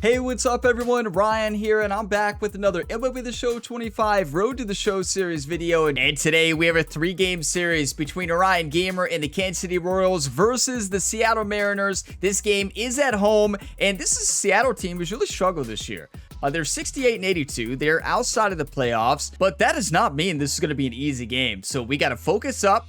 Hey, what's up everyone? Ryan here, and I'm back with another MLB The Show 25 Road to the Show series video. And today we have a 3-game series between Orion Gamer and the Kansas City Royals versus the Seattle Mariners. This game is at home, and this is a Seattle team who's really struggled this year. They're 68-82. They're outside of the playoffs, but that does not mean this is going to be an easy game. So we got to focus up.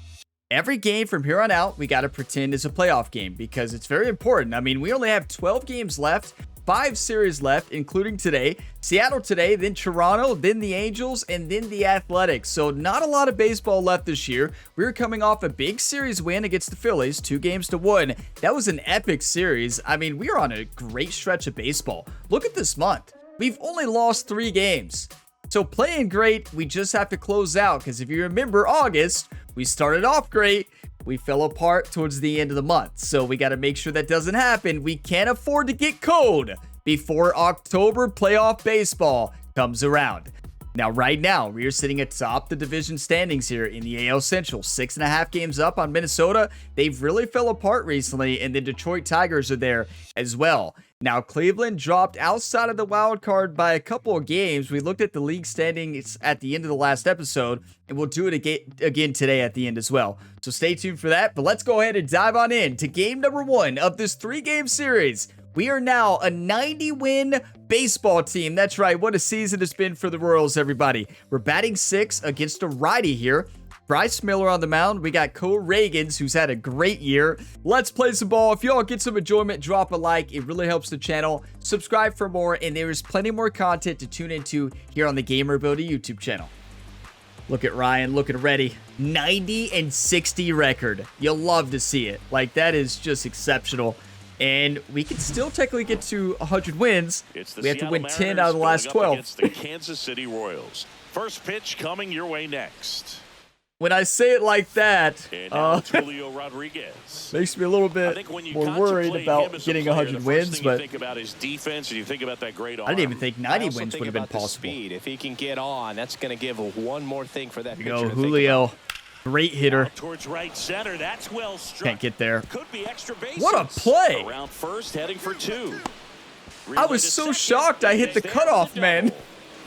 Every game from here on out, we got to pretend is a playoff game because it's very important. I mean, we only have 12 games left. 5 series left, including today. Seattle today, then Toronto, then the Angels, and then the Athletics. So not a lot of baseball left this year. We're coming off a big series win against the Phillies, 2-1. That was an epic series. I mean, we are on a great stretch of baseball. Look at this month. We've only lost 3 games. So playing great, we just have to close out because if you remember August, we started off great. We fell apart towards the end of the month, so we got to make sure that doesn't happen. We can't afford to get cold before October playoff baseball comes around. Now, right now, we are sitting atop the division standings here in the AL Central. 6.5 games up on Minnesota. They've really fell apart recently, and the Detroit Tigers are there as well. Now, Cleveland dropped outside of the wild card by a couple of games. We looked at the league standings at the end of the last episode, and we'll do it again today at the end as well. So stay tuned for that, but let's go ahead and dive on in to game number 1 of this 3-game series. We are now a 90-win baseball team. That's right, what a season it's been for the Royals, everybody. We're batting 6th against a righty here. Bryce Miller on the mound. We got Cole Reagans, who's had a great year. Let's play some ball. If y'all get some enjoyment, drop a like. It really helps the channel. Subscribe for more, and there is plenty more content to tune into here on the Gamer Ability YouTube channel. Look at Ryan looking ready. 90-60 record. You'll love to see it. Like, that is just exceptional. And we can still technically get to 100 wins. We have to win 10 out of the last 12. Against the Kansas City Royals. First pitch coming your way next. When I say it like that, Julio Rodriguez. makes me a little bit more worried about getting 100 wins, but you think about his defense and you think about that great arm. I didn't even think 90 wins would have been possible. Speed. If he can get on, that's going to give one more thing for that pitcher Go to Julio. Great hitter. Towards right center. That's well struck. Can't get there. Could be extra bases. What a play. Around first, heading for 2. I was so shocked I hit the cutoff, man.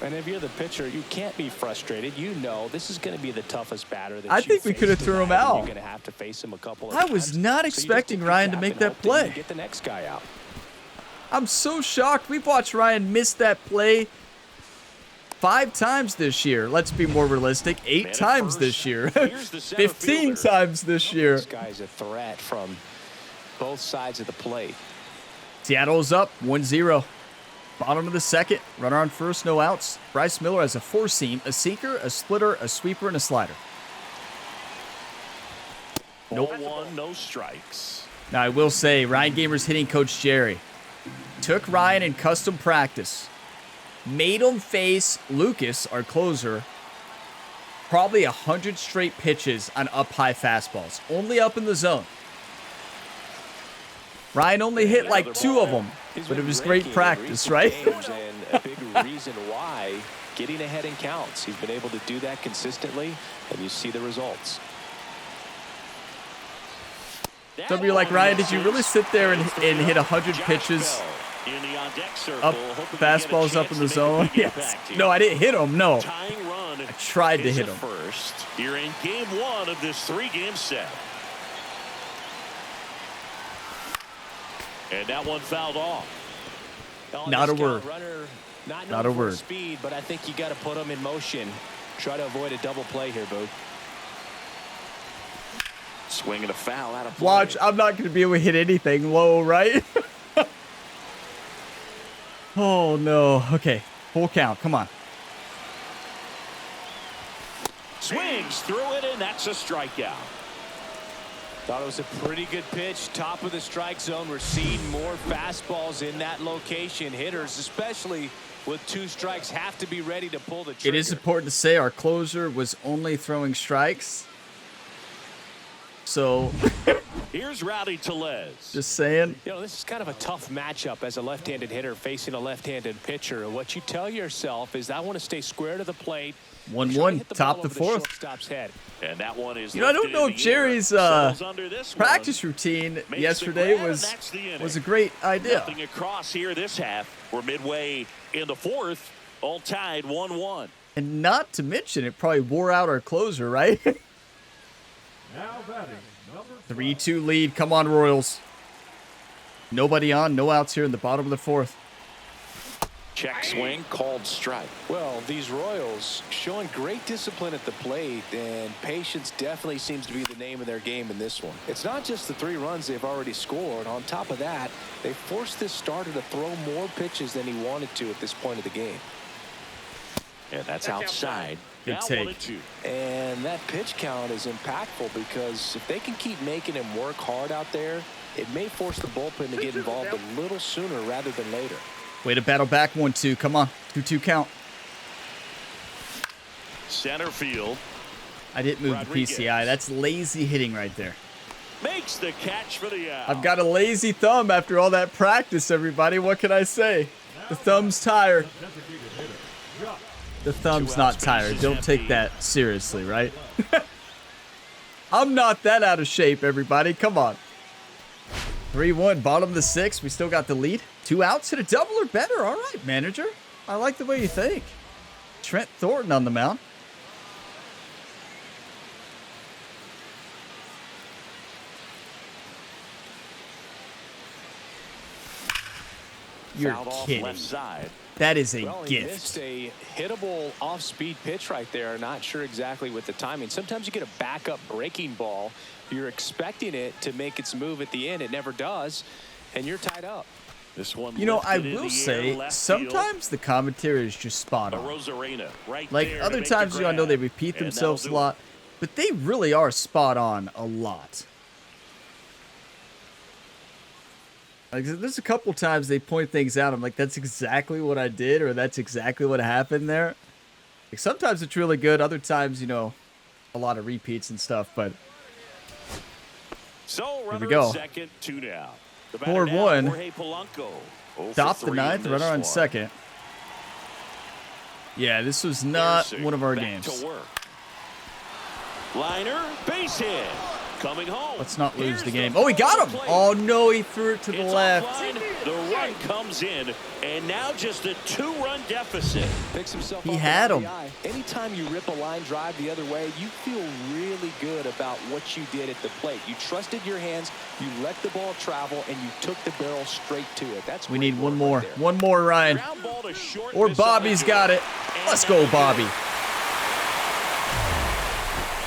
And if you're the pitcher, you can't be frustrated. You know this is going to be the toughest batter that I think we could have threw him out. You're going to have to face him a couple of I was not expecting Ryan to make that play. Get the next guy out. I'm so shocked. We've watched Ryan miss that play 5 times this year. Let's be more realistic. 8 times this year. 15 times this year. This guy's a threat from both sides of the plate. Seattle's up 1-0. Bottom of the second. Runner on first, no outs. Bryce Miller has a 4-seam, a sinker, a splitter, a sweeper, and a slider. Nope. 0-1, no strikes. Now, I will say, Ryan Gamer's hitting coach Jerry took Ryan in custom practice, made him face Lucas, our closer, probably 100 straight pitches on up-high fastballs, only up in the zone. Ryan only hit like 2 of them, but it was great practice, right? And a big reason why getting ahead in counts. He's been able to do that consistently, and you see the results. Some of you are like, Ryan, did you really sit there and hit 100 pitches up, fastballs up in the zone? Yes. No, I didn't hit them, no. I tried to hit them. First, you're in game 1 of this 3-game set. And that one fouled off. Not a word. Not a word. Speed, but I think you got to put him in motion. Try to avoid a double play here, Boo. Swinging a foul out of play. Watch, I'm not going to be able to hit anything low, right? Oh, no. Okay, full count. Come on. Swings through it, and that's a strikeout. Thought it was a pretty good pitch. Top of the strike zone. We're seeing more fastballs in that location. Hitters, especially with 2 strikes, have to be ready to pull the trigger. It is important to say our closer was only throwing strikes. So Here's Rowdy Tellez. Just saying. You know, this is kind of a tough matchup as a left-handed hitter facing a left-handed pitcher. And what you tell yourself is, I want to stay square to the plate. 1-1, top the fourth. And that one is, you know, I don't know if Jerry's practice routine yesterday was a great idea. Nothing across here this half. We're midway in the fourth, all tied 1-1. And not to mention, it probably wore out our closer, right? Now batting, number 3-2 lead. Come on, Royals. Nobody on, no outs here in the bottom of the fourth. Check swing, called strike. Well, these Royals showing great discipline at the plate, and patience definitely seems to be the name of their game in this one. It's not just the 3 runs they've already scored. On top of that, they forced this starter to throw more pitches than he wanted to at this point of the game. And that's outside. Good now take. 1-2. And that pitch count is impactful, because if they can keep making him work hard out there, it may force the bullpen to get involved a little sooner rather than later. Way to battle back 1-2. Come on. 2-2 count. Center field. I didn't move Rodriguez. the PCI. That's lazy hitting right there. Makes the catch for the out. I've got a lazy thumb after all that practice, everybody. What can I say? The thumb's tired. designated hitter, Josh. The thumb's not tired. Don't take that seriously, right? I'm not that out of shape, everybody. Come on. 3-1, bottom of the 6th. We still got the lead. 2 outs, hit a double or better. All right, manager. I like the way you think. Trent Thornton on the mound. You're Fouled off kidding. left side. That is a Well, he gift. missed a hittable off-speed pitch right there. Not sure exactly with the timing. Sometimes you get a backup breaking ball. You're expecting it to make its move at the end. It never does, and you're tied up. This one, You know, I lifted in will the say, air, left sometimes the commentary is just spot field. on. Rosarena, right Like, there to other make the times, you know, I know they grab. repeat And themselves a that'll do lot, but they really are spot on a lot. Like, there's a couple times they point things out. I'm like, that's exactly what I did, or that's exactly what happened there. Like, sometimes it's really good. Other times, you know, a lot of repeats and stuff, but So runner we go. at second, 2 down. The batter 4-1. now, Jorge Polanco. 0 for top the 3 in 9th, this runner on one. second. Yeah, this was not Bearsick one of our back games. to work. Liner, base hit. Coming home. Let's not lose Here's the game. throw Oh, he got to him. the plate. Oh, no, he threw it to the It's left. offline. The run comes in, and now just a 2-run deficit. Picks himself He off had the him. RBI. Anytime you rip a line drive the other way, you feel really good about what you did at the plate. You trusted your hands, you let the ball travel, and you took the barrel straight to it. That's We great need one work more. right there. One more, Ryan. Ground ball to short, Or miss on the Bobby's got field. it. And Let's that go, is Bobby. it.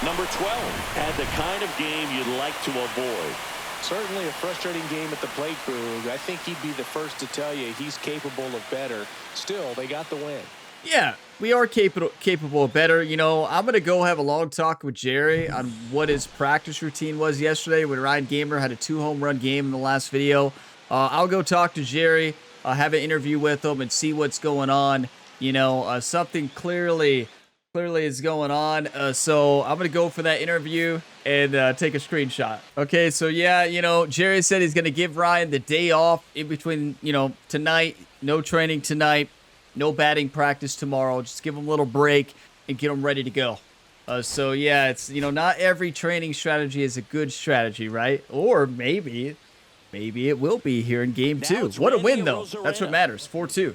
Number 12 had the kind of game you'd like to avoid. Certainly a frustrating game at the plate, Boog. I think he'd be the first to tell you he's capable of better. Still, they got the win. Yeah, we are capable of better. You know, I'm going to go have a long talk with Jerry on what his practice routine was yesterday when Ryan Gamer had a 2-home-run game in the last video. I'll go talk to Jerry, have an interview with him, and see what's going on. You know, something clearly is going on. So I'm going to go for that interview and take a screenshot. Okay, so yeah, you know, Jerry said he's going to give Ryan the day off in between, you know, tonight. No training tonight. No batting practice tomorrow. Just give him a little break and get him ready to go. So yeah, it's, you know, not every training strategy is a good strategy, right? Or maybe it will be here in game Now 2. it's What a Randy win, though. That's what Arozarena. matters. 4-2.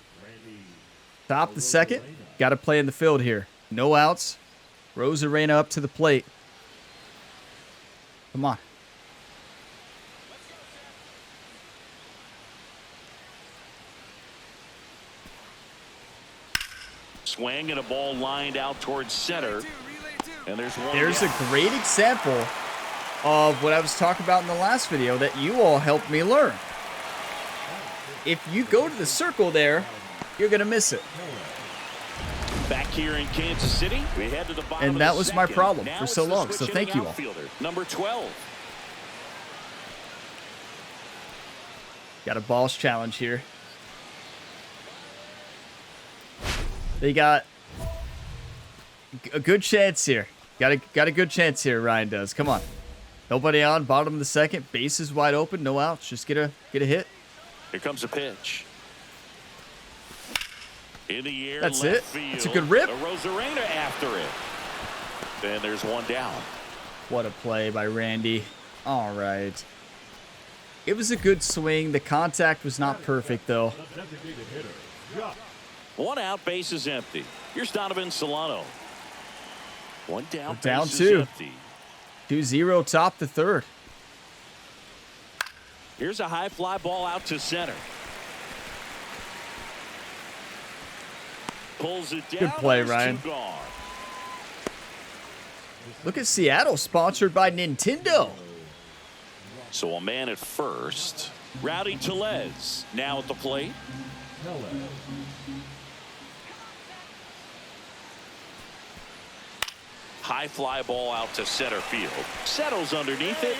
Top the second. Got to play in the field here. No outs. Rosarena up to the plate. Come on. Swing and a ball lined out towards center. And there's one. There's down. a great example of what I was talking about in the last video that you all helped me learn. If you go to the circle there, you're going to miss it. Back here in Kansas City, we head to the bottom And of that the was my second. problem Now for it's so the long, so switch thank hitting you all. outfielder, number 12. Got a balls challenge here. They got a good chance here. Got a good chance here, Ryan does. Come on. Nobody on, bottom of the second, bases wide open, no outs. Just get a hit. Here comes a pitch. In the air, That's left it. field. It's a good rip. Rosarena after it. Then there's one down. What a play by Randy. All right. It was a good swing. The contact was not perfect, though. The designated hitter, Josh. One out, base is empty. Here's Donovan Solano. One down, We're down base two. is empty. 2-0 top the third. Here's a high fly ball out to center. Pulls it down. Good play, There's Ryan. two gone. Look at Seattle, sponsored by Nintendo. So a man at first. Rowdy Tellez now at the plate. Tellez. High fly ball out to center field. Settles underneath it.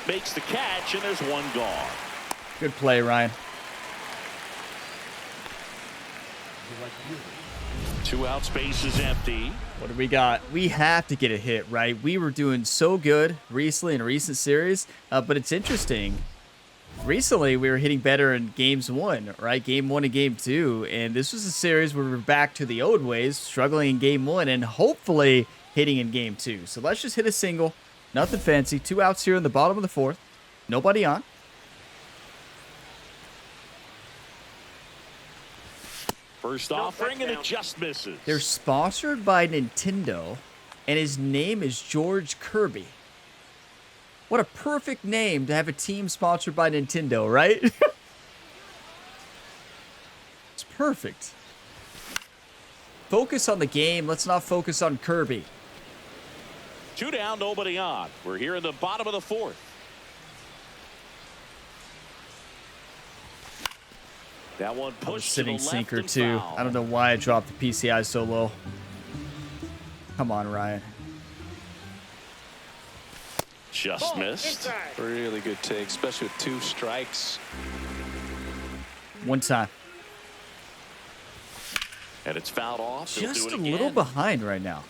Makes the catch, and there's one gone. Good play, Ryan. Two outs, base is empty. What do we got? We have to get a hit, right? We were doing so good recently in a recent series, but it's interesting. Recently, we were hitting better in games 1, right? Game 1 and game 2, and this was a series where we're back to the old ways, struggling in game 1 and hopefully hitting in game 2. So let's just hit a single. Nothing fancy. 2 outs here in the bottom of the 4th. Nobody on. First offering, and it just misses. They're sponsored by Nintendo, and his name is George Kirby. What a perfect name to have a team sponsored by Nintendo, right? It's perfect. Focus on the game. Let's not focus on Kirby. Two down, nobody on. We're here in the bottom of the 4th. That one pushed to the Sitting left sinker, and too. foul. I don't know why I dropped the PCI so low. Come on, Ryan. Just missed. Really good take, especially with 2 strikes. One time. And it's fouled off. He'll Just do a it little again. behind right now.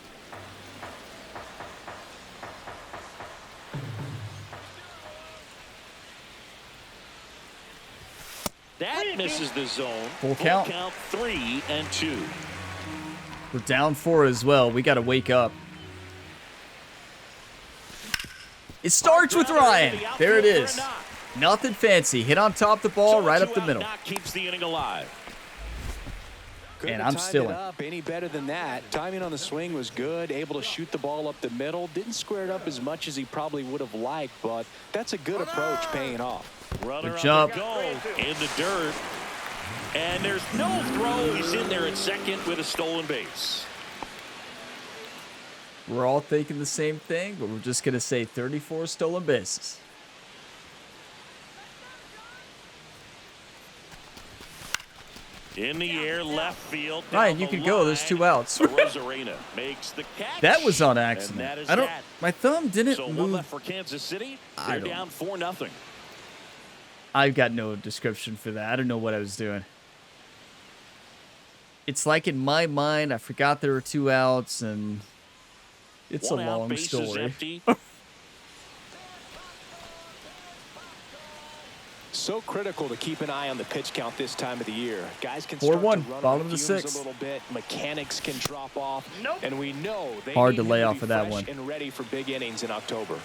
That misses the zone. Full count. 3-2. We're down 4 as well. We got to wake up. It starts with Ryan. There it is. Nothing fancy. Hit on top the ball, right up the middle. Knock keeps the inning alive. Couldn't And have I'm timed still it in. up any better than that. Timing on the swing was good. Able to shoot the ball up the middle. Didn't square it up as much as he probably would have liked, but that's a good approach paying off. Runner Good up job. the goal in the dirt. And there's no throw. He's in there at second with a stolen base. We're all thinking the same thing, but we're just going to say 34 stolen bases. In the air, left field. Ryan, down you the can go. There's line. 2 outs. Rosarena makes the catch. That was on And accident. that is I don't. that. My thumb didn't So one move. left for Kansas City. I They're don't- down 4-0. I've got no description for that. I don't know what I was doing. It's like in my mind, I forgot there were 2 outs, and it's One a out, long base is story. empty. So critical to keep an eye on the pitch count this time of the year. Guys can 4-1, start to run bottom on of the fumes 6th. a little bit. Mechanics can drop off, and we know they Hard need to him lay be off of that fresh one. and ready for big innings in October.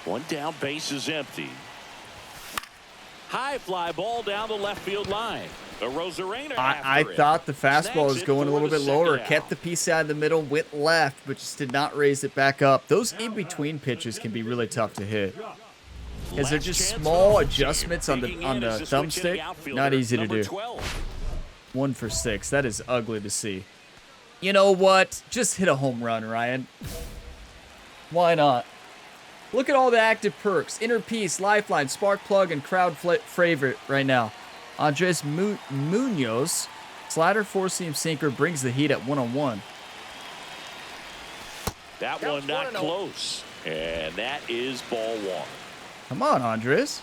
One down, base is empty. High fly ball down the left field line. A Rosarena I after it. thought the fastball Snags was it going a for little the bit lower. second Kept out. the PCI in the middle, went left, but just did not raise it back up. Those in-between pitches can be really tough to hit. Because they're Last just chance small for the adjustments on Digging the in is thumbstick. switch hitting outfielder, Not easy to number do. 12. 1 for 6. That is ugly to see. You know what? Just hit a home run, Ryan. Why not? Look at all the active perks. Inner Piece, Lifeline, Spark Plug, and Crowd Favorite right now. Andres Munoz, slider, 4-seam sinker, brings the heat at 1-on-1. That one not close. And that is ball 1. Come on, Andres.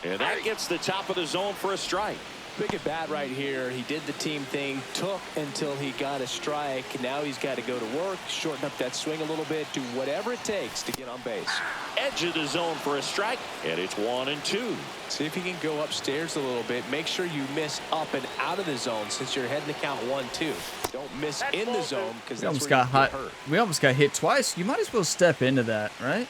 And that gets the top of the zone for a strike. Big at bat right here. He did the team thing, took until he got a strike. Now he's got to go to work, shorten up that swing a little bit, do whatever it takes to get on base. Edge of the zone for a strike, and it's 1-2. See if he can go upstairs a little bit. Make sure you miss up and out of the zone since you're heading to count 1-2. Don't miss in the zone because that's where you get hurt. We almost got hit twice. You might as well step into that, right?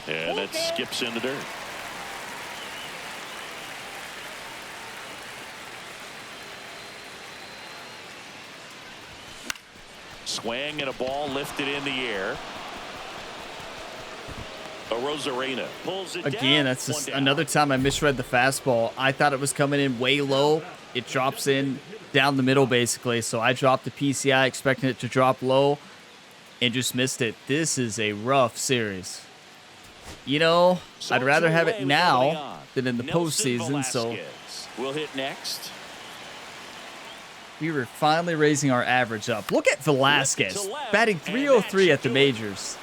And it skips in the dirt. Swing and a ball lifted in the air. Rosarena pulls it Again, down. that's just another time I misread the fastball. I thought it was coming in way low. It drops in down the middle, basically. So I dropped the PCI, expecting it to drop low, and just missed it. This is a rough series. You know, I'd rather have it now than in the postseason. So we'll hit next. We were finally raising our average up. Look at Velasquez batting .303 at the majors.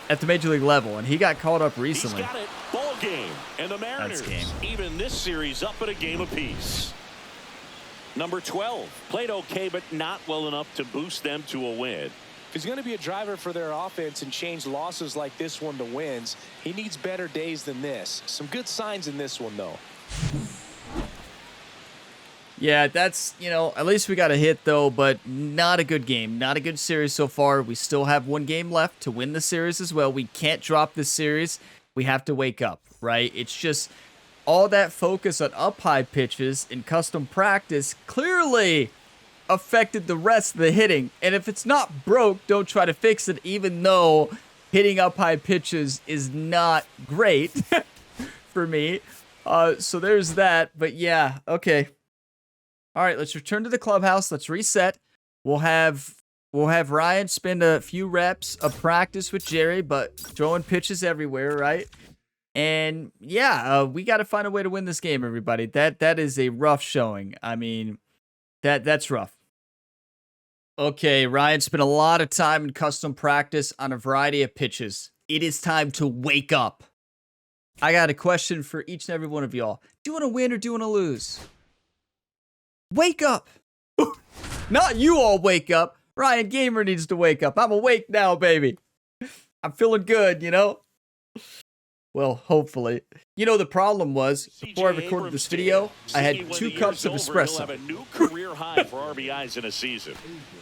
At the major league level, and he got called up recently. He's got it. Ball game, and the Mariners even this series up at a game apiece. Number 12 played okay, but not well enough to boost them to a win. If he's going to be a driver for their offense and change losses like this one to wins, he needs better days than this. Some good signs in this one, though. Yeah, that's, you know, at least we got a hit, though, but not a good game. Not a good series so far. We still have one game left to win the series as well. We can't drop this series. We have to wake up, right? It's just all that focus on up-high pitches in custom practice clearly affected the rest of the hitting. And if it's not broke, don't try to fix it, even though hitting up-high pitches is not great for me. So there's that. But yeah, okay. All right, let's return to the clubhouse. Let's reset. We'll have Ryan spend a few reps of practice with Jerry, but throwing pitches everywhere, right? And yeah, we got to find a way to win this game, everybody. That is a rough showing. I mean, that's rough. Okay, Ryan spent a lot of time in custom practice on a variety of pitches. It is time to wake up. I got a question for each and every one of y'all. Do you want to win or do you want to lose? Wake up. Not you all wake up. Ryan Gamer needs to wake up. I'm awake now, baby. I'm feeling good, you know? Well, hopefully. You know, the problem was, before I recorded this video, I had 2 cups of espresso. Have a new career high for RBIs in a season.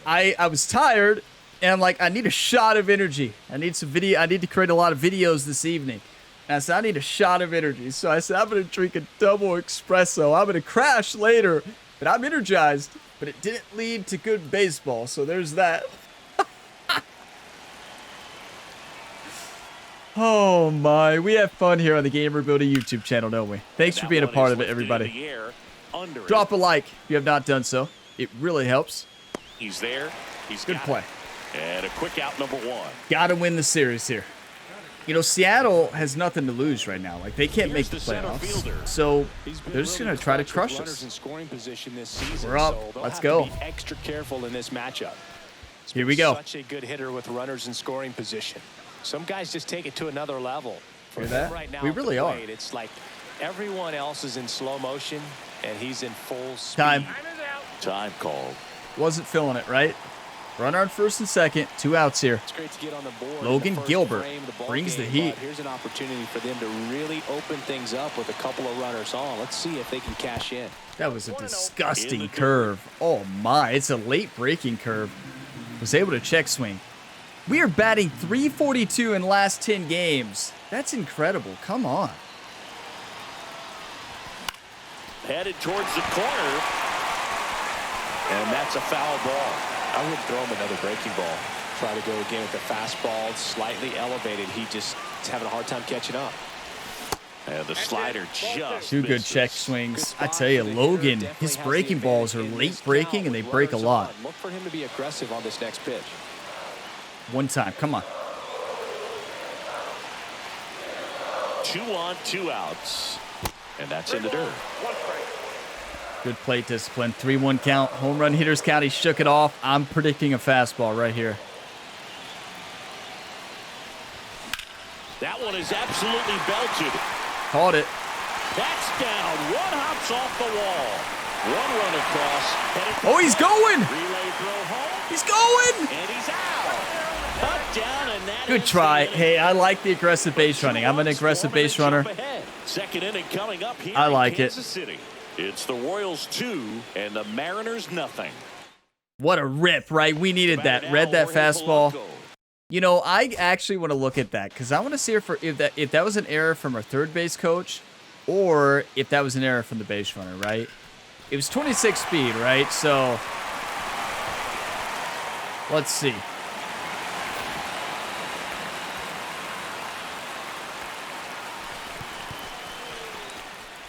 I was tired, and I'm like, I need a shot of energy. I need to create a lot of videos this evening. And I said, I need a shot of energy. So I said, I'm going to drink a double espresso. I'm going to crash later. But I'm energized, but it didn't lead to good baseball, so there's that. Oh my, we have fun here on the Gamer Builder YouTube channel, don't we? Thanks for being a part of it, everybody. Drop a like if you have not done so. It really helps. He's there. He's good play. And a quick out, number 1. Gotta win the series here. You know, Seattle has nothing to lose right now. Like, they can't make the playoffs. So, they're just going to try to crush us. We're up. Let's go. Extra careful in this matchup. Here we go. Such a good hitter with runners in scoring position. Some guys just take it to another level. For that? Right now, we really are. It's like everyone else is in slow motion, and he's in full speed. Time called. Wasn't feeling it, right? Runner on first and second, 2 outs here. It's great to get on the board. Logan Gilbert brings the heat. Here's an opportunity for them to really open things up with a couple of runners on. Let's see if they can cash in. That was a disgusting curve. Oh my, it's a late breaking curve. Was able to check swing. We are batting .342 in the last 10 games. That's incredible. Come on. Headed towards the corner. And that's a foul ball. I wouldn't throw him another breaking ball. Try to go again with the fastball, slightly elevated. He just is having a hard time catching up. And the slider just 2 good check swings. I tell you, Logan, his breaking balls are late breaking and they break a lot. Look for him to be aggressive on this next pitch. One time, come on. 2 on, 2 outs. And that's in the dirt. Good plate discipline. 3-1 count. Home run hitters count. He shook it off. I'm predicting a fastball right here. That one is absolutely belted. Caught it. That's down. One hops off the wall. One run across. Oh, he's going. Relay throw home. He's going. And he's out. Touchdown, and that Good try. Hey, I like the aggressive base running. I'm an aggressive base runner. Second inning coming up here I like in it. Kansas City. It's the Royals 2 and the Mariners nothing. What a rip, right? We needed that. Read that fastball. You know, I actually want to look at that because I want to see if that was an error from our third base coach or if that was an error from the base runner, right? It was 26 speed, right? So let's see.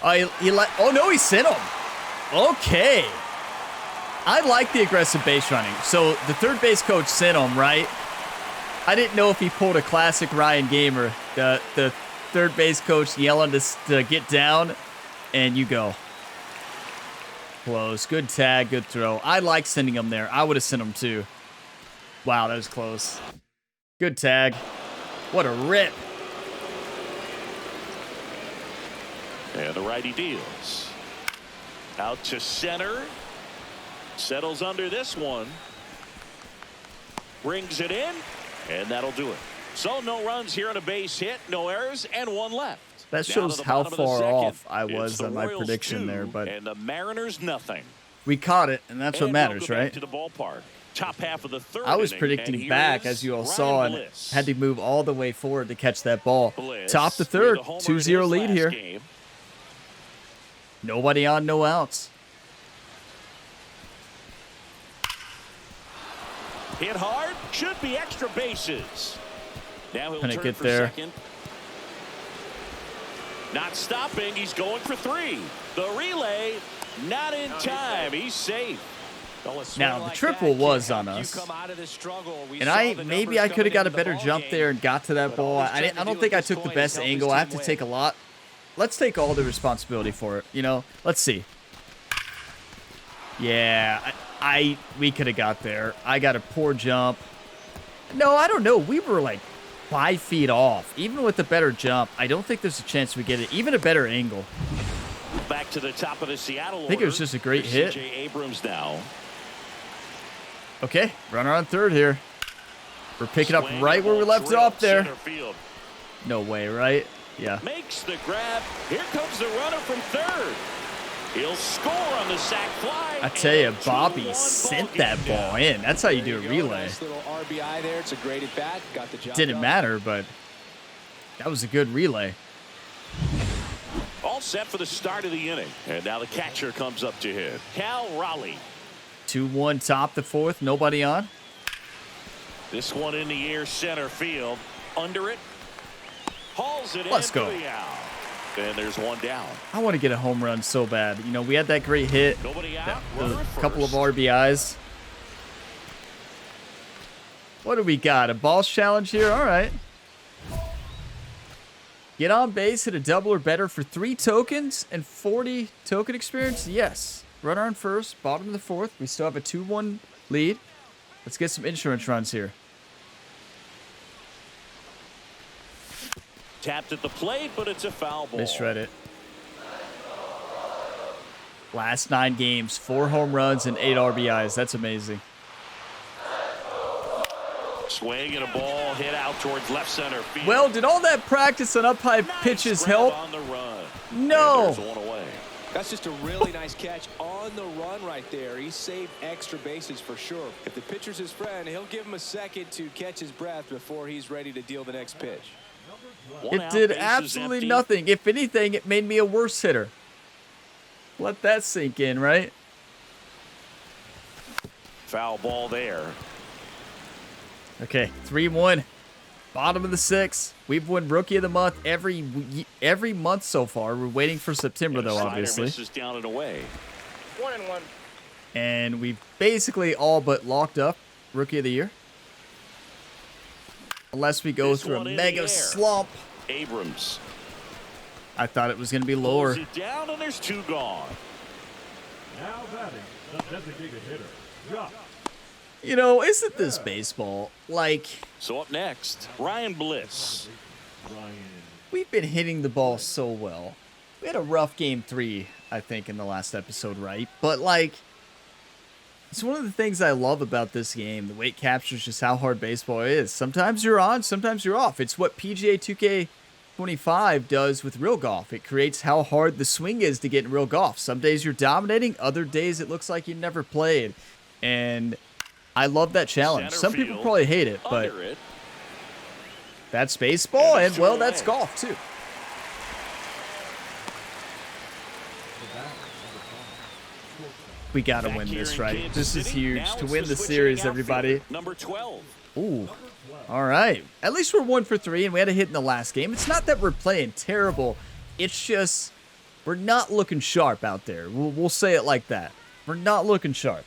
Oh no, he sent him. Okay. I like the aggressive base running. So the third base coach sent him, right? I didn't know if he pulled a classic Ryan Gamer. The third base coach yelling to get down, and you go. Close. Good tag, good throw. I like sending him there. I would have sent him too. Wow, that was close. Good tag. What a rip. And the righty deals. Out to center. Settles under this one. Brings it in. And that'll do it. So no runs here on a base hit. No errors and one left. That shows how far off I was on my prediction there. But and the Mariners nothing. We caught it, and that's what matters, right? To the ballpark. Top half of the third I was inning, predicting back, as you all saw, and Bliss. had to move all the way forward to catch that ball. Bliss Top the third, with a homer 2-0 in his lead last here. game. Nobody on, no outs. Hit hard, should be extra bases. Now he'll Gonna turn get for there. second. Not stopping, he's going for three. The relay, not in time. He's safe. Now the triple was on us, and maybe I could have got a better jump there and got to that ball. I don't think I took the best angle. I have to take a lot. Let's take all the responsibility for it. You know, let's see. Yeah, we could have got there. I got a poor jump. No, I don't know. We were like 5 feet off. Even with a better jump, I don't think there's a chance we get it. Even a better angle. Back to the top of the Seattle. I think it was just a great hit. C.J. Abrams now. Okay, runner on third here. We're picking up right where we left off there. No way, right? Yeah. Makes the grab. Here comes the runner from third. He'll score on the sac fly. I tell you, Bobby sent that ball in. That's how you do a relay. Nice little RBI there. It's a great at bat. Got the job Didn't done. matter, but that was a good relay. All set for the start of the inning. And now the catcher comes up to hit. Cal Raleigh. 2-1 top the fourth. Nobody on. This one in the air, center field. Under it. Hauls it in. Let's go. For the out. And there's one down. I want to get a home run so bad. You know, we had that great hit. Nobody out. A couple of RBIs. What do we got? A balls challenge here? All right. Get on base, hit a double or better for 3 tokens and 40 token experience? Yes. Runner on first, bottom of the fourth. We still have a 2-1 lead. Let's get some insurance runs here. Tapped at the plate, but it's a foul ball. Misread it. Last 9 games, 4 home runs and 8 RBIs. That's amazing. Swing and a ball hit out towards left center field. Well, did all that practice on up high pitches grab help? on the run. No. And there's one away. That's just a really nice catch on the run right there. He saved extra bases for sure. If the pitcher's his friend, he'll give him a second to catch his breath before he's ready to deal the next pitch. It did absolutely nothing. If anything, it made me a worse hitter. Let that sink in, right? Foul ball there. Okay, 3-1. Bottom of the 6th. We've won Rookie of the Month every month so far. We're waiting for September, though, obviously. Misses down and away. 1-1. And we've basically all but locked up Rookie of the Year. Unless we go through a mega slump. Abrams. I thought it was going to be lower. Pulls it down, and there's 2 gone. Now batting the designated hitter, Josh. You know, isn't this baseball? Like, So up next, Ryan Bliss. Ryan we've been hitting the ball so well. We had a rough game 3, I think, in the last episode, right? But, like, it's one of the things I love about this game. The way it captures just how hard baseball is. Sometimes you're on, sometimes you're off. It's what PGA 2K25 does with real golf. It creates how hard the swing is to get in real golf. Some days you're dominating, other days it looks like you never played. And I love that challenge. Some people probably hate it, but that's baseball, and, well, that's golf, too. We gotta win this, right? This is huge. To win the series, everybody. Number 12. Ooh. All right. At least we're 1 for 3, and we had a hit in the last game. It's not that we're playing terrible. It's just we're not looking sharp out there. We'll say it like that. We're not looking sharp.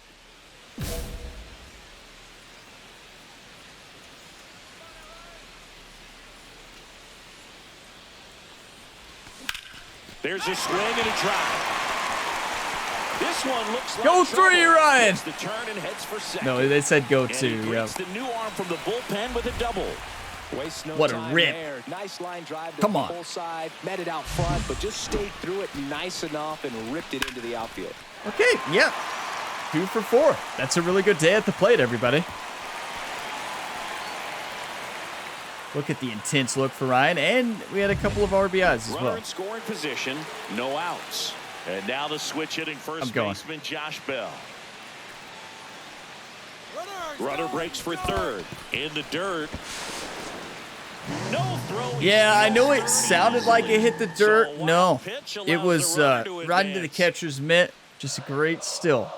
There's a swing and a drive. This one looks like go 3, Ryan. The turn and heads for second. No, they said go 2. Yeah. The new arm from the bullpen with a double. Waste no what a time rip. there. Nice line drive to Come the on. full side, met it out front, but just stayed through it nice enough and ripped it into the outfield. Okay, yeah. 2 for 4. That's a really good day at the plate, everybody. Look at the intense look for Ryan, and we had a couple of RBIs as Runner well. in scoring position, no outs. And now the switch hitting first baseman Josh Bell. Runner breaks for third. In the dirt. No throw. Yeah, I know it sounded like it hit the dirt. No, it was right into the catcher's mitt. Just a great still.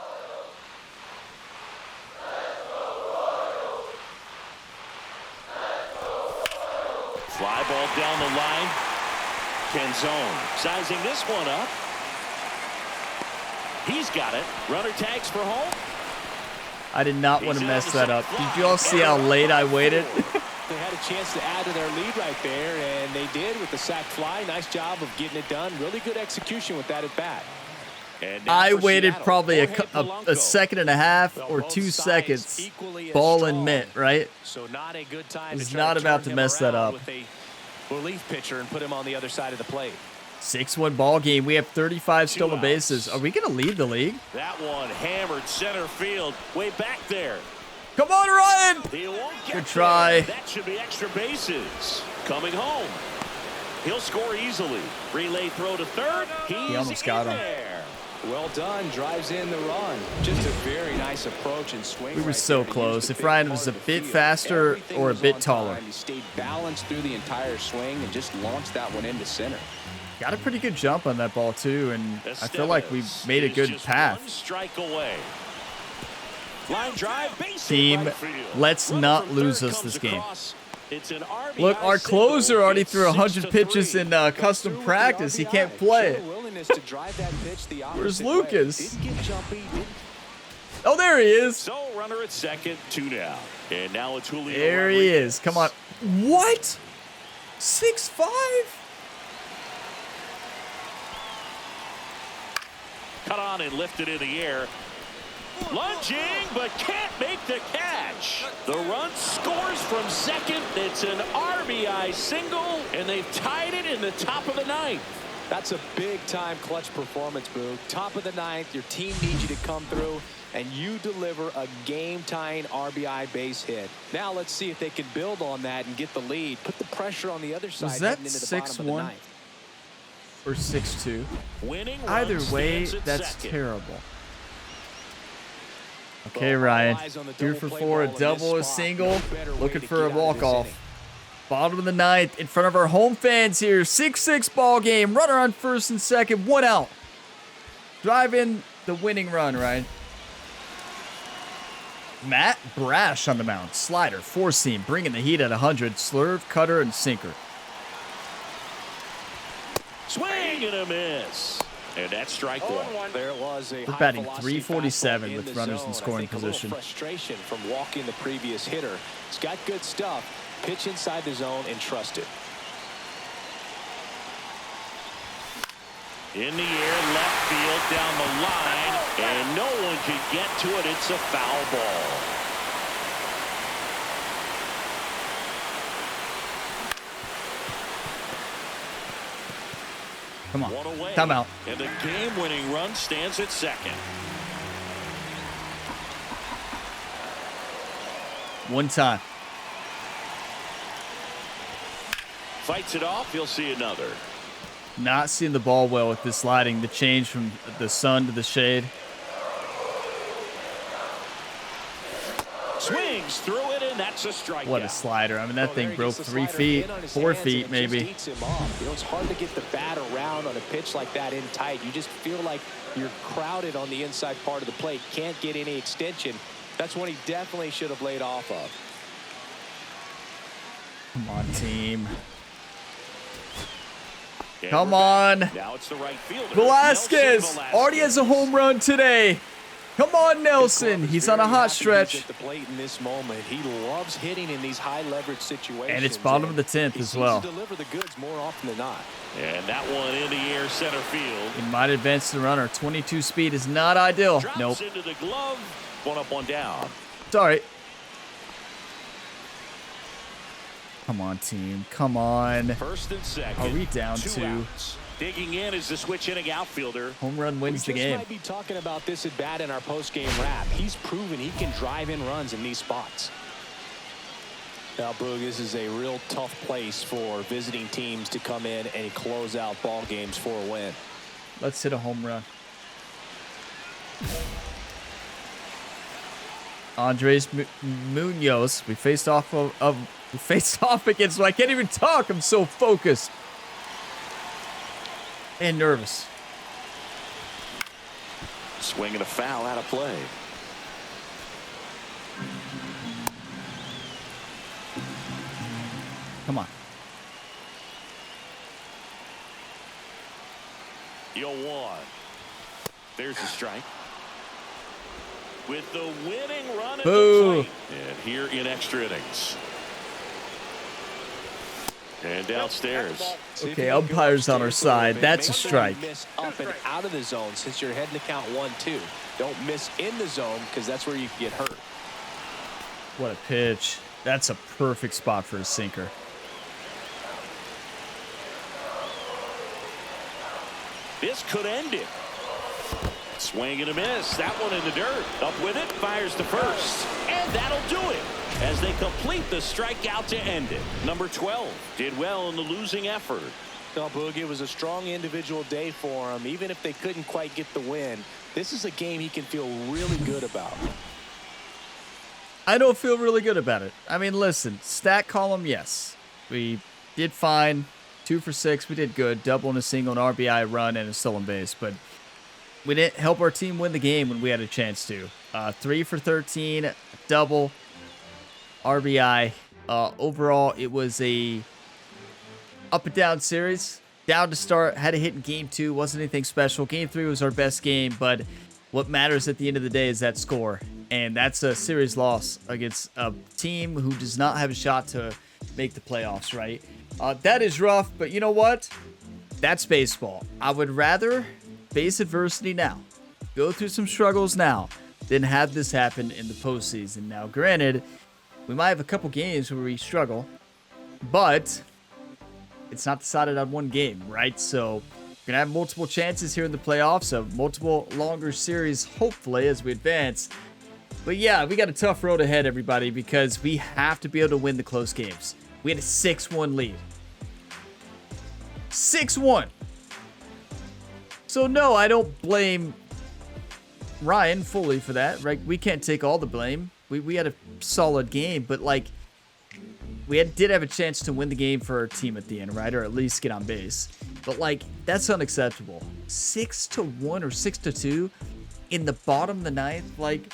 Fly ball down the line. Canzone sizing this one up. He's got it. Runner tags for home. I did not want to mess that up. Did you all see how late I waited? They had a chance to add to their lead right there, and they did with the sac fly. Nice job of getting it done. Really good execution with that at bat. I waited probably a second and a half or 2 seconds. Ball and mitt, right? So not a good time. Was not about to mess that up. With a relief pitcher and put him on the other side of the plate. 6-1 ball game. We have 35 stolen bases. Are we going to lead the league? That one hammered center field. Way back there. Come on, Ryan. He won't get Good try. there. That should be extra bases. Coming home. He'll score easily. Relay throw to third. He almost got him. There. Well done. Drives in the run. Just a very nice approach and swing. We were so close. If Ryan was a bit faster or a bit taller. He stayed balanced through the entire swing and just launched that one into center. Got a pretty good jump on that ball, too, and I feel like we made a good path. One strike away. Line drive, base Team, right field. let's Runner not from lose third us comes this game. across. It's an RBI Look, our single. closer already It's threw 100 pitches 6-3. in custom practice. He can't play. Where's Lucas? Oh, there he is. So runner at second, 2 down. And now it's Julio There he Rodriguez. is. Come on. What? 6'5"? Cut on and lifted in the air. Lunging, but can't make the catch. The run scores from second. It's an RBI single, and they've tied it in the top of the ninth. That's a big-time clutch performance, Boo. Top of the ninth, your team needs you to come through, and you deliver a game-tying RBI base hit. Now let's see if they can build on that and get the lead. Put the pressure on the other side. Was that heading into the bottom of the 6-1 ninth. or 6-2? Winning Either run way, stands at that's second. terrible. Okay, Ryan. 2 for 4, a double, a single. Looking for a walk-off. Bottom of the ninth, in front of our home fans here. 6-6 ball game. Runner on first and second, 1 out. Drive in the winning run, Ryan. Matt Brash on the mound. Slider, 4-seam, bringing the heat at 100. Slurve, cutter, and sinker. Swing and a miss. And that's strike one. There it was. We're batting .347 with runners in scoring position. Frustration from walking the previous hitter. He's got good stuff. Pitch inside the zone and trust it. In the air, left field, down the line, and no one can get to it. It's a foul ball. Come on. One away. Time out. And the game-winning run stands at second. One time. Fights it off. He'll see another. Not seeing the ball well with this lighting. The change from the sun to the shade. Swings through it, and that's a strikeout. What a slider. I mean, that thing broke 3 feet, 4 feet maybe. It's hard to get the bat around on a pitch like that in tight. You just feel like you're crowded on the inside part of the plate. Can't get any extension. That's one he definitely should have laid off of. Come on, team. And Come we're on. back. Now it's the right fielder. Velasquez Nelson already has a home run today. Come on, Nelson. He's on a hot stretch. At the plate in this moment. He loves hitting in these high leverage situations. And it's bottom of the 10th as well. He deliver the goods more often than not. And that one in the air center field. He might advance the runner. 22 speed is not ideal. Drops Nope. into the glove. One up, one down. It's all right. Come on, team. Come on. First and second. Are we down 2 2? outs. Digging in is the switch hitting outfielder. Home run wins the We game. might be talking about this at bat in our post-game wrap. He's proven he can drive in runs in these spots. Now, Boog, this is a real tough place for visiting teams to come in and close out ball games for a win. Let's hit a home run. Andres Munoz. We faced off we faced off against. So I can't even talk. I'm so focused and nervous. Swinging a foul out of play. Come on. The 0-1. There's the strike. With the winning run at Boo. the plate. And here in extra innings. And downstairs. Okay, umpire's on our side. That's a strike. Miss up and out of the zone since you're heading to count 1-2. Don't miss in the zone because that's where you can get hurt. What a pitch. That's a perfect spot for a sinker. This could end it. Swing and a miss. That one in the dirt. Up with it. Fires to first. And that'll do it as they complete the strikeout to end it. Number 12 did well in the losing effort. No, Boog, it was a strong individual day for him. Even if they couldn't quite get the win, this is a game he can feel really good about. I don't feel really good about it. I mean, listen, stat column, yes. We did fine. 2 for 6. We did good. Double and a single, an RBI run, and a stolen base. But we didn't help our team win the game when we had a chance to. 3 for 13, double, RBI. Overall, it was a up and down series. Down to start, had a hit in game 2. Wasn't anything special. Game 3 was our best game, but what matters at the end of the day is that score. And that's a series loss against a team who does not have a shot to make the playoffs, right? That is rough, but you know what? That's baseball. I would rather face adversity now, go through some struggles now, than have this happen in the postseason. Now, granted, we might have a couple games where we struggle, but it's not decided on one game, right? So we're going to have multiple chances here in the playoffs, so multiple longer series, hopefully, as we advance. But yeah, we got a tough road ahead, everybody, because we have to be able to win the close games. We had a 6-1 lead. 6-1. So no, I don't blame Ryan fully for that, right? We can't take all the blame. We had a solid game, but like did have a chance to win the game for our team at the end, right? Or at least get on base. But like, that's unacceptable. 6-1 or 6-2 in the bottom of the ninth. Like,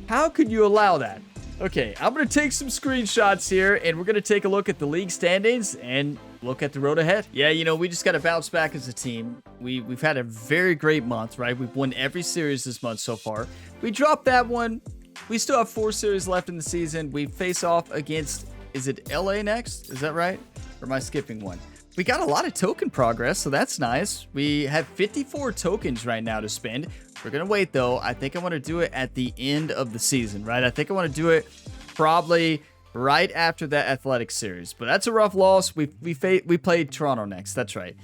how could you allow that? Okay, I'm going to take some screenshots here, and we're going to take a look at the league standings and look at the road ahead. Yeah, you know, we just got to bounce back as a team. We've had a very great month, right? We've won every series this month so far. We dropped that one. We still have 4 series left in the season. We face off against, is it LA next? Is that right? Or am I skipping one? We got a lot of token progress, so that's nice. We have 54 tokens right now to spend. We're going to wait, though. I think I want to do it at the end of the season, right? I think I want to do it probably right after that Athletic series. But that's a rough loss. We played Toronto next. That's right.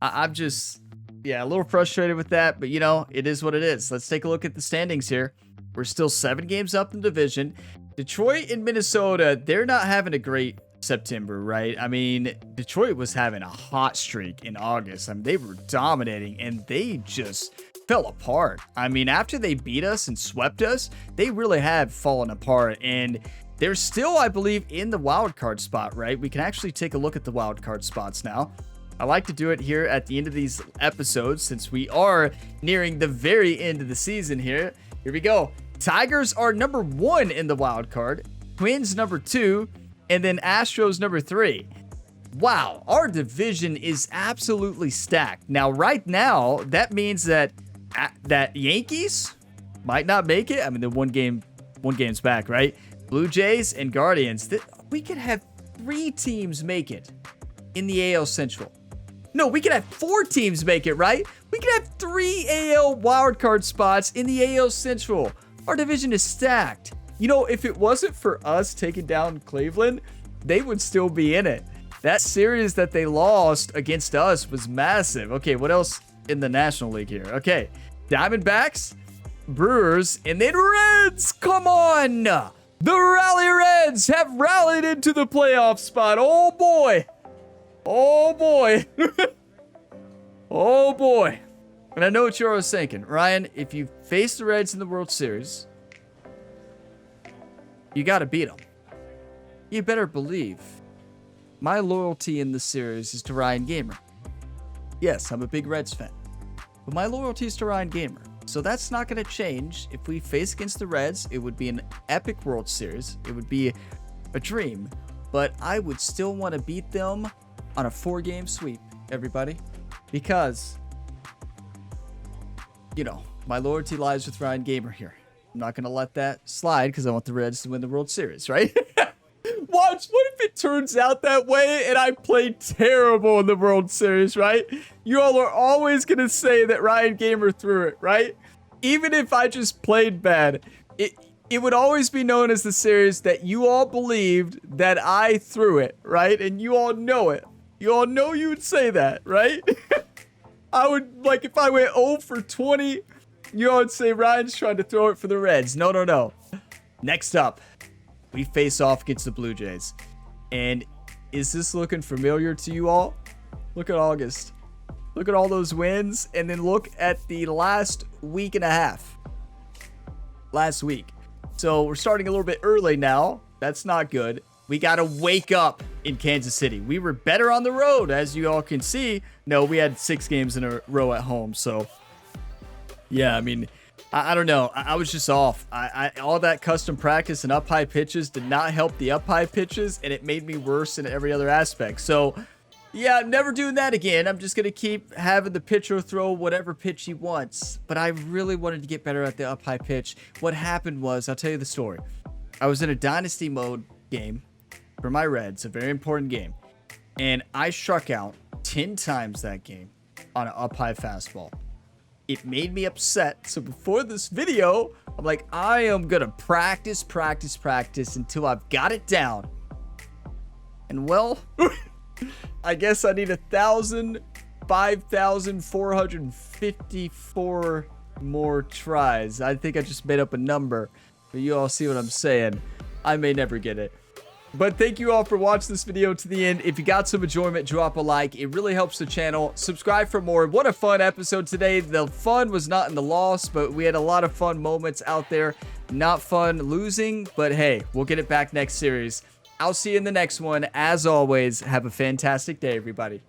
I'm just Yeah, a little frustrated with that, but you know, it is what it is. Let's take a look at the standings here. We're still 7 games up in the division. Detroit and Minnesota, they're not having a great September, right? I mean, Detroit was having a hot streak in August. I mean, they were dominating and they just fell apart. I mean, after they beat us and swept us, they really have fallen apart, and they're still, I believe, in the wild card spot, right? We can actually take a look at the wild card spots now. I like to do it here at the end of these episodes since we are nearing the very end of the season here. Here we go. Tigers are number 1 in the wild card, Twins number 2, and then Astros number 3. Wow, our division is absolutely stacked. Now, right now, that means that Yankees might not make it. I mean, they're one game's back, right? Blue Jays and Guardians. We could have 3 teams make it in the AL Central. No, we could have 4 teams make it, right? We could have 3 AL wildcard spots in the AL Central. Our division is stacked. You know, if it wasn't for us taking down Cleveland, they would still be in it. That series that they lost against us was massive. Okay, what else in the National League here? Okay, Diamondbacks, Brewers, and then Reds. Come on! The Rally Reds have rallied into the playoff spot. Oh boy. Oh boy. Oh boy. And I know what you're always thinking. Ryan, if you face the Reds in the World Series, you got to beat them. You better believe my loyalty in this series is to Ryan Gamer. Yes, I'm a big Reds fan, but my loyalty is to Ryan Gamer. So that's not going to change. If we face against the Reds, it would be an epic World Series. It would be a dream, but I would still want to beat them on a 4-game sweep, everybody, because, you know, my loyalty lies with Ryan Gamer here. I'm not going to let that slide because I want the Reds to win the World Series, right? Watch, what if it turns out that way and I play terrible in the World Series, right? You all are always going to say that Ryan Gamer threw it, right? Even if I just played bad, it would always be known as the series that you all believed that I threw it, right? And you all know it. You all know you would say that, right? I would, like, if I went 0 for 20, you all would say Ryan's trying to throw it for the Reds. No, no, no. Next up, we face off against the Blue Jays. And is this looking familiar to you all? Look at August. Look at all those wins. And then look at the last week and a half. Last week. So we're starting a little bit early now. That's not good. We got to wake up in Kansas City. We were better on the road, as you all can see. No, we had 6 games in a row at home. So, yeah, I mean, I don't know. I was just off. All that custom practice and up high pitches did not help the up high pitches, and it made me worse in every other aspect. So, yeah, I'm never doing that again. I'm just going to keep having the pitcher throw whatever pitch he wants. But I really wanted to get better at the up high pitch. What happened was, I'll tell you the story. I was in a dynasty mode game for my Reds, a very important game. And I struck out 10 times that game on an up high fastball. It made me upset. So before this video, I'm like, I am going to practice until I've got it down. And well, I guess I need 5,454 more tries. I think I just made up a number, but you all see what I'm saying. I may never get it. But thank you all for watching this video to the end. If you got some enjoyment, drop a like. It really helps the channel. Subscribe for more. What a fun episode today. The fun was not in the loss, but we had a lot of fun moments out there. Not fun losing, but hey, we'll get it back next series. I'll see you in the next one. As always, have a fantastic day, everybody.